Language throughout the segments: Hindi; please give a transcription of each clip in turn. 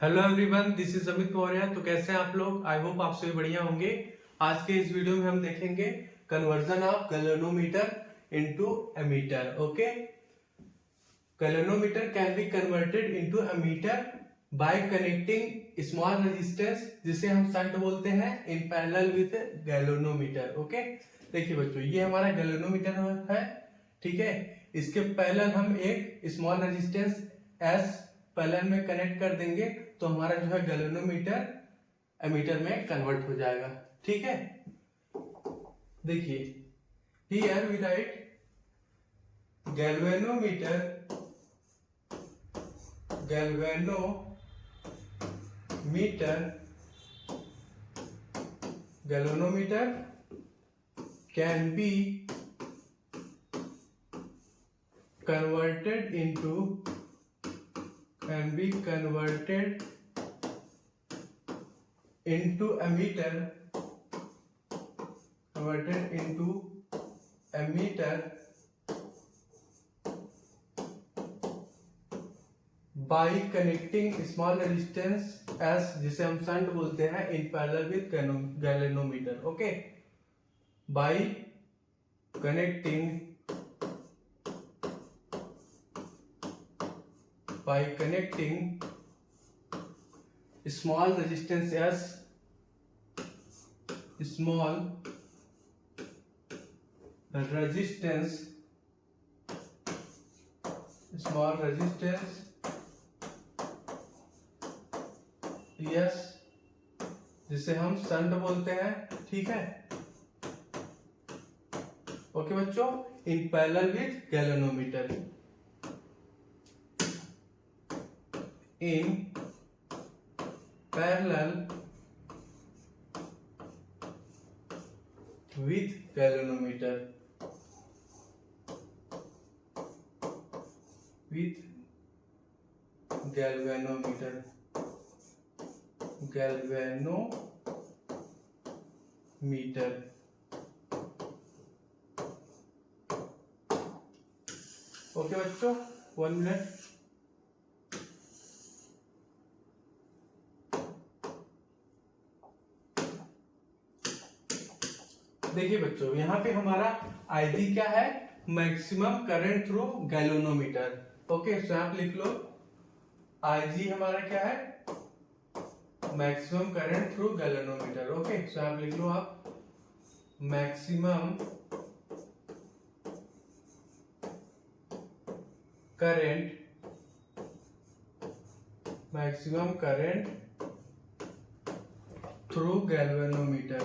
Hello everyone, this is Amit Maurya. तो कैसे हैं आप लोग? आई होप आप सभी बढ़िया होंगे। आज के इस वीडियो में हम देखेंगे conversion of galvanometer into ammeter. Okay, galvanometer can be converted into ammeter by connecting small resistance, जिसे हम शंट बोलते हैं, in parallel with galvanometer. Okay, देखिए बच्चों, ये हमारा गैल्वेनोमीटर है, ठीक है। इसके पैरेलल हम एक स्मॉल रेजिस्टेंस एस पैरेलल में कनेक्ट कर देंगे तो हमारा जो है गैल्वेनोमीटर एमीटर में कन्वर्ट हो जाएगा, ठीक है। देखिए, here we write galvanometer can be converted into ammeter by connecting small resistance as, जिसे हम शंट बोलते हैं, in parallel with galvanometer। Okay, by connecting small resistance as yes, जिसे हम शंट बोलते हैं, ठीक है। ओके बच्चों, इन parallel with galvanometer, in parallel with galvanometer, okay बच्चों, 1 मिनट। देखिए बच्चों, यहाँ पे हमारा आईजी क्या है? Maximum current through galvanometer. Okay, so आप लिख लो, आईजी हमारा क्या है? Maximum current through galvanometer. Okay, so आप लिख लो, आप मैक्सिमम करंट थ्रू गैल्वेनोमीटर,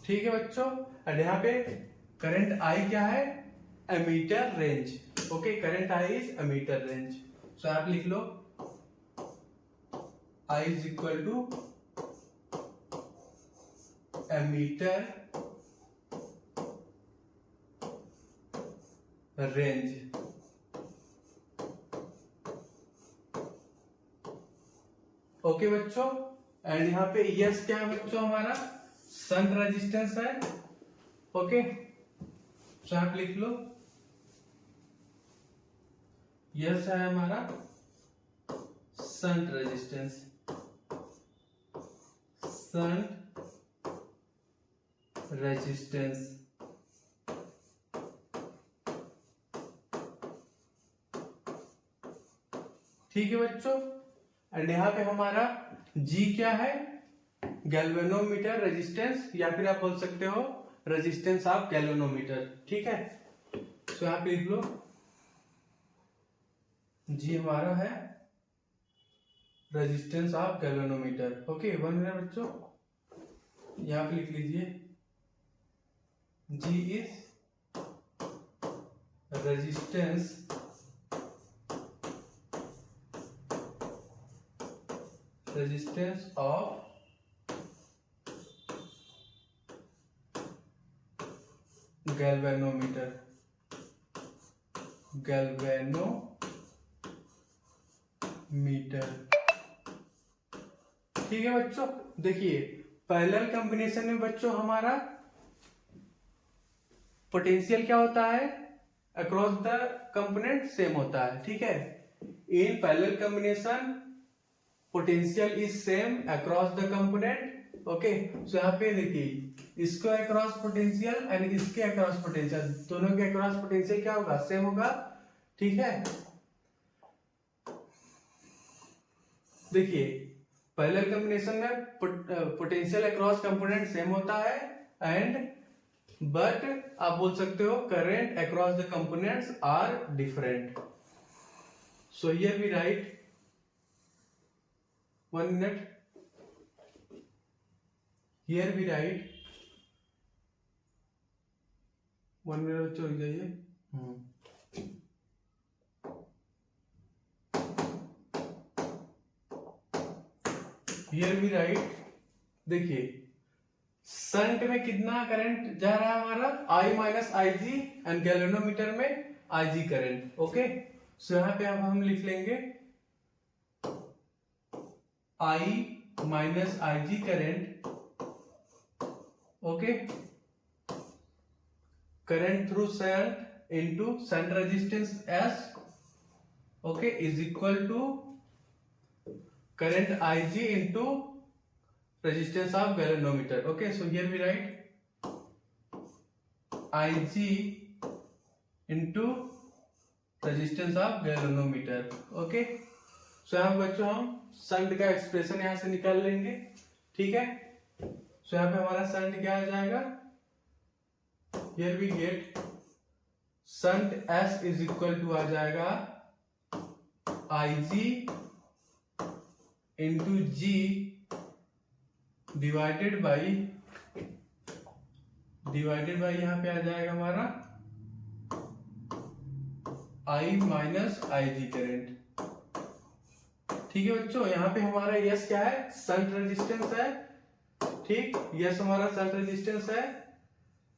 ठीक है बच्चों। और यहाँ पे करंट आई क्या है? Ammeter range. Okay, current I is ammeter range. So आप लिख लो, I is equal to ammeter range. Okay बच्चों, एंड यहाँ पे यस क्या है बच्चों? हमारा शंट रेजिस्टेंस है। ओके, सो आप लिख लो, यस है हमारा शंट रेजिस्टेंस, ठीक है बच्चों। एंड यहाँ पे हमारा जी क्या है? गैल्वेनोमीटर रेजिस्टेंस, या फिर आप बोल सकते हो रेजिस्टेंस ऑफ गैल्वेनोमीटर, ठीक है। तो आप लिख लो, जी हमारा है resistance of galvanometer. Okay, 1 minute बच्चों, यहाँ पे लिख लीजिए, G is resistance of galvanometer, meter. ठीक है बच्चों, देखिए पैरेलल कॉम्बिनेशन में बच्चों हमारा पोटेंशियल क्या होता है, अक्रॉस द कंपोनेंट सेम होता है। ठीक है, in parallel combination potential is same across the component. Okay, so यहाँ पे देखिए इसको अक्रॉस पोटेंशियल एंड इसके अक्रॉस पोटेंशियल, दोनों के अक्रॉस पोटेंशियल क्या होगा, सेम होगा। ठीक है, देखिए पैरेलल कॉम्बिनेशन में पोटेंशियल अक्रॉस कंपोनेंट सेम होता है एंड बट आप बोल सकते हो current across the components are different. So here we write 1 minute, here we write 1 minute बच्चों, जाइए। Here we write, देखिए शंट में कितना करंट जा रहा है हमारा, I minus I G, and galvanometer में I ji current. Okay, so यहाँ पे अब हम लिख लेंगे I minus I G current, okay, current through shunt into shunt resistance S, okay, is equal to current I G into resistance of galvanometer. Okay, so here we write I G into resistance of galvanometer. Okay, so यहाँ बच्चों हम शंट का एक्सप्रेशन यहां से निकाल लेंगे। ठीक है, सो यहाँ पे हमारा शंट क्या आ जाएगा, here we get shunt S is equal to आ जाएगा I G into G divided by यहां पे आ जाएगा हमारा I minus I G current. ठीक है बच्चों, यहाँ पे हमारा यस क्या है, शंट रेजिस्टेंस है। ठीक, यस हमारा शंट रेजिस्टेंस है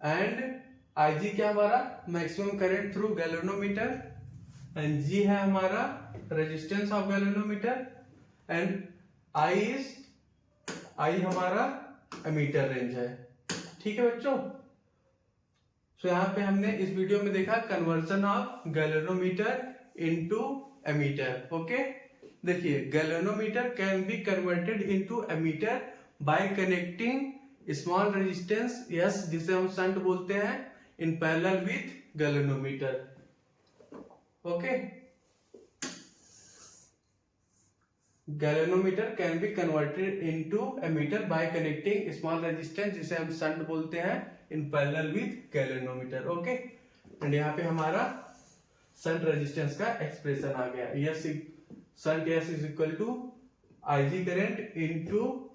एंड आई जी क्या हमारा maximum current through galvanometer, and G है हमारा resistance of galvanometer, and I हमारा एमीटर रेंज है। ठीक है बच्चों, सो यहाँ पे हमने इस वीडियो में देखा conversion of galvanometer into ammeter. Okay, देखिए galvanometer can be converted into ammeter by connecting small resistance S, जिसे हम शंट बोलते हैं, in parallel with galvanometer. Okay, galvanometer can be converted into ammeter by connecting small resistance, जिसे हम शंट बोलते हैं, in parallel with galvanometer. Okay, and यहाँ पे हमारा शंट रेजिस्टेंस का एक्सप्रेशन आ गया, S shunt S is equal to I G current into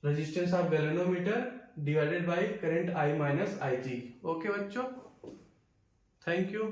resistance of galvanometer divided by current I minus I G. Okay बच्चों, थैंक यू।